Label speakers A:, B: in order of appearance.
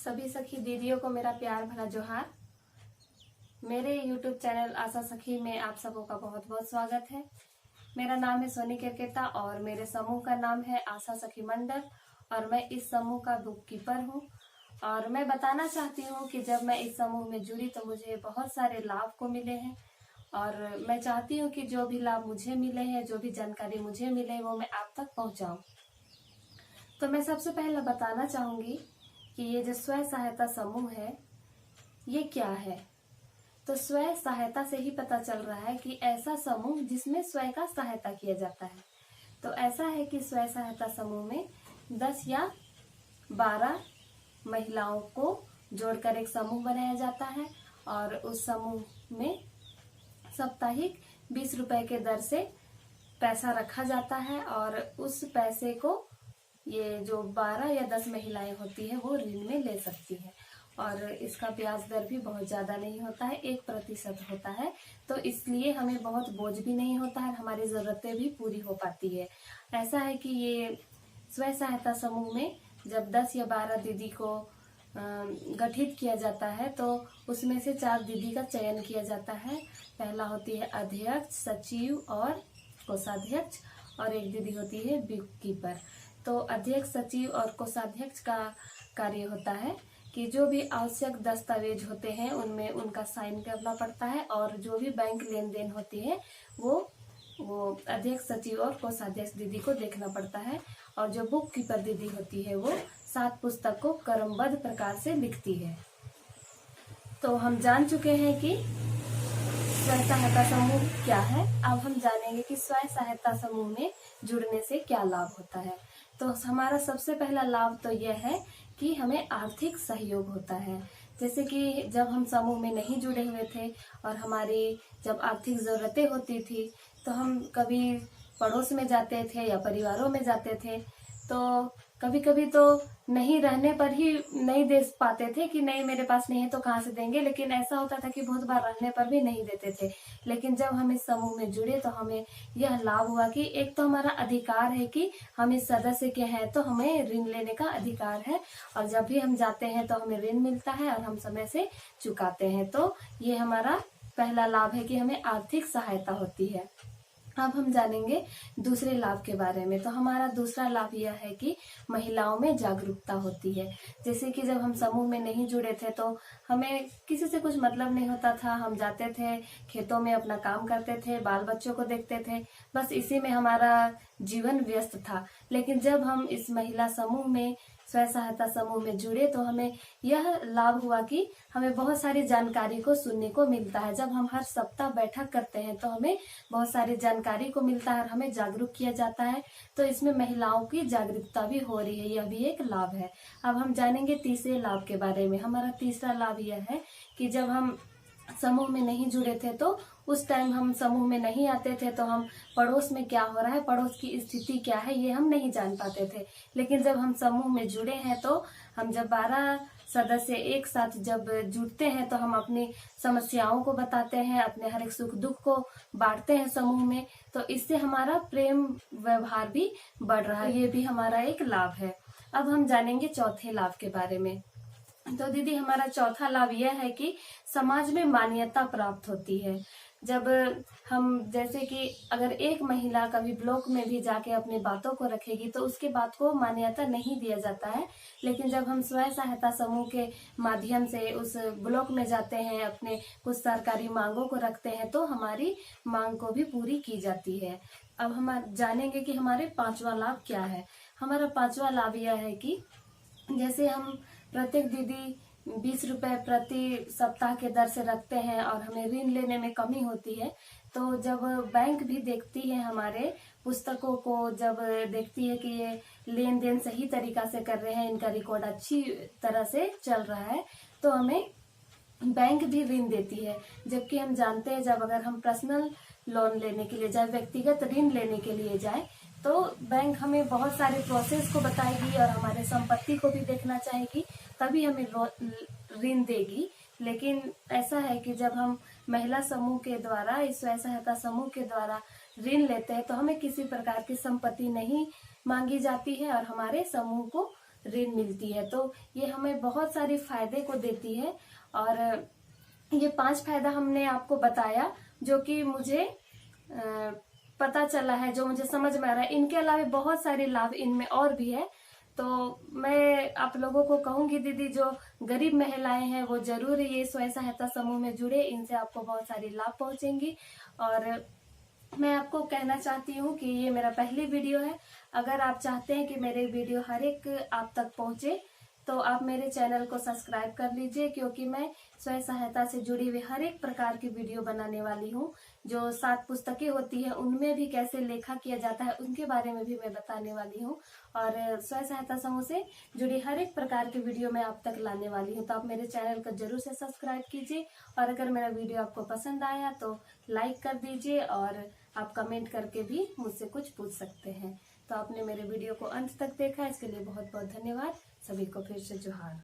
A: सभी सखी दीदियों को मेरा प्यार भरा जोहार। मेरे YouTube चैनल आशा सखी में आप सबों का बहुत बहुत स्वागत है। मेरा नाम है सोनी केरकेटा और मेरे समूह का नाम है आशा सखी मंडल और मैं इस समूह का बुक कीपर हूँ। और मैं बताना चाहती हूँ कि जब मैं इस समूह में जुड़ी तो मुझे बहुत सारे लाभ को मिले हैं और मैं चाहती हूँ कि जो भी लाभ मुझे मिले हैं, जो भी जानकारी मुझे मिले वो मैं आप तक पहुँचाऊँ। तो मैं सबसे पहले बताना चाहूँगी कि ये जो स्वयं सहायता समूह है ये क्या है। तो स्वयं सहायता से ही पता चल रहा है कि ऐसा समूह जिसमें स्वयं का सहायता किया जाता है। तो ऐसा है कि स्वयं सहायता समूह में 10 या 12 महिलाओं को जोड़कर एक समूह बनाया जाता है और उस समूह में साप्ताहिक 20 रुपए के दर से पैसा रखा जाता है और उस पैसे को ये जो 12 या 10 महिलाएं होती है वो ऋण में ले सकती है और इसका ब्याज दर भी बहुत ज्यादा नहीं होता है, 1% होता है। तो इसलिए हमें बहुत बोझ भी नहीं होता है, हमारी जरूरतें भी पूरी हो पाती है। ऐसा है कि ये स्वयं सहायता समूह में जब 10 या 12 दीदी को गठित किया जाता है तो उसमें से 4 दीदी का चयन किया जाता है। पहला होती है अध्यक्ष, सचिव और कोषाध्यक्ष और एक दीदी होती है बुक कीपर। तो अध्यक्ष, सचिव और कोषाध्यक्ष का कार्य होता है कि जो भी आवश्यक दस्तावेज होते हैं उनमें उनका साइन करना पड़ता है और जो भी बैंक लेन देन होती है वो अध्यक्ष, सचिव और कोषाध्यक्ष दीदी को देखना पड़ता है। और जो बुक कीपर दीदी होती है वो 7 पुस्तक को क्रमबद्ध प्रकार से लिखती है। तो हम जान चुके हैं कि स्वयं सहायता समूह क्या है। अब हम जानेंगे कि स्वयं सहायता समूह में जुड़ने से क्या लाभ होता है। तो हमारा सबसे पहला लाभ तो यह है कि हमें आर्थिक सहयोग होता है। जैसे कि जब हम समूह में नहीं जुड़े हुए थे और हमारी जब आर्थिक जरूरतें होती थी तो हम कभी पड़ोस में जाते थे या परिवारों में जाते थे, तो कभी कभी तो नहीं रहने पर ही नहीं दे पाते थे कि नहीं मेरे पास नहीं है तो कहाँ से देंगे। लेकिन ऐसा होता था कि बहुत बार रहने पर भी नहीं देते थे। लेकिन जब हम इस समूह में जुड़े तो हमें यह लाभ हुआ कि एक तो हमारा अधिकार है कि हम इस सदस्य के हैं तो हमें ऋण लेने का अधिकार है और जब भी हम जाते हैं तो हमें ऋण मिलता है और हम समय से चुकाते हैं। तो ये हमारा पहला लाभ है कि हमें आर्थिक सहायता होती है। अब हम जानेंगे दूसरे लाभ के बारे में। तो हमारा दूसरा लाभ यह है कि महिलाओं में जागरूकता होती है। जैसे कि जब हम समूह में नहीं जुड़े थे तो हमें किसी से कुछ मतलब नहीं होता था, हम जाते थे खेतों में अपना काम करते थे, बाल बच्चों को देखते थे, बस इसी में हमारा जीवन व्यस्त था। लेकिन जब हम इस महिला समूह में स्वयं सहायता समूह में जुड़े तो हमें यह लाभ हुआ कि हमें बहुत सारी जानकारी को सुनने को मिलता है। जब हम हर सप्ताह बैठक करते हैं तो हमें बहुत सारी जानकारी को मिलता है और हमें जागरूक किया जाता है। तो इसमें महिलाओं की जागरूकता भी हो रही है, यह भी एक लाभ है। अब हम जानेंगे तीसरे लाभ के बारे में। हमारा तीसरा लाभ यह है कि जब हम समूह में नहीं जुड़े थे तो उस टाइम हम समूह में नहीं आते थे तो हम पड़ोस में क्या हो रहा है, पड़ोस की स्थिति क्या है, ये हम नहीं जान पाते थे। लेकिन जब हम समूह में जुड़े हैं तो हम जब 12 सदस्य एक साथ जब जुड़ते हैं तो हम अपनी समस्याओं को बताते हैं, अपने हर एक सुख दुख को बांटते हैं समूह में। तो इससे हमारा प्रेम व्यवहार भी बढ़ रहा है, ये भी हमारा एक लाभ है। अब हम जानेंगे चौथे लाभ के बारे में। तो दीदी हमारा चौथा लाभ यह है कि समाज में मान्यता प्राप्त होती है। जब हम जैसे कि अगर एक महिला कभी ब्लॉक में भी जाके अपनी बातों को रखेगी तो उसके बात को मान्यता नहीं दिया जाता है। लेकिन जब हम स्वयं सहायता समूह के माध्यम से उस ब्लॉक में जाते हैं, अपने कुछ सरकारी मांगों को रखते हैं तो हमारी मांग को भी पूरी की जाती है। अब हम जानेंगे कि हमारे 5वां लाभ क्या है। हमारा 5वां लाभ यह है कि जैसे हम प्रत्येक दीदी 20 रुपए प्रति सप्ताह के दर से रखते हैं और हमें ऋण लेने में कमी होती है तो जब बैंक भी देखती है हमारे पुस्तकों को, जब देखती है कि ये लेन देन सही तरीका से कर रहे हैं, इनका रिकॉर्ड अच्छी तरह से चल रहा है, तो हमें बैंक भी ऋण देती है। जबकि हम जानते हैं जब अगर हम पर्सनल लोन लेने के लिए जाए, व्यक्तिगत ऋण लेने के लिए जाए तो बैंक हमें बहुत सारे प्रोसेस को बताएगी और हमारे संपत्ति को भी देखना चाहेगी, तभी हमें ऋण देगी। लेकिन ऐसा है कि जब हम महिला समूह के द्वारा, इस स्वयं सहायता समूह के द्वारा ऋण लेते हैं तो हमें किसी प्रकार की संपत्ति नहीं मांगी जाती है और हमारे समूह को ऋण मिलती है। तो ये हमें बहुत सारी फायदे को देती है और ये 5 फायदा हमने आपको बताया जो कि मुझे पता चला है, जो मुझे समझ में आ रहा है। इनके अलावा बहुत सारे लाभ इनमें और भी है। तो मैं आप लोगों को कहूंगी दीदी, जो गरीब महिलाएं हैं वो जरूर ये स्वयं सहायता समूह में जुड़े, इनसे आपको बहुत सारी लाभ पहुंचेंगी। और मैं आपको कहना चाहती हूँ कि ये मेरा पहली वीडियो है। अगर आप चाहते हैं कि मेरे वीडियो हर एक आप तक पहुंचे तो आप मेरे चैनल को सब्सक्राइब कर लीजिए, क्योंकि मैं स्वयं सहायता से जुड़ी हुई हर एक प्रकार की वीडियो बनाने वाली हूँ। जो 7 पुस्तकें होती है उनमें भी कैसे लेखा किया जाता है उनके बारे में भी मैं बताने वाली हूँ, और स्वयं सहायता समूह से जुड़ी हर एक प्रकार की वीडियो मैं आप तक लाने वाली हूँ। तो आप मेरे चैनल को जरूर से सब्सक्राइब कीजिए, और अगर मेरा वीडियो आपको पसंद आया तो लाइक कर दीजिए, और आप कमेंट करके भी मुझसे कुछ पूछ सकते हैं। तो आपने मेरे वीडियो को अंत तक देखा, इसके लिए बहुत बहुत धन्यवाद। सभी को फिर से जोहार।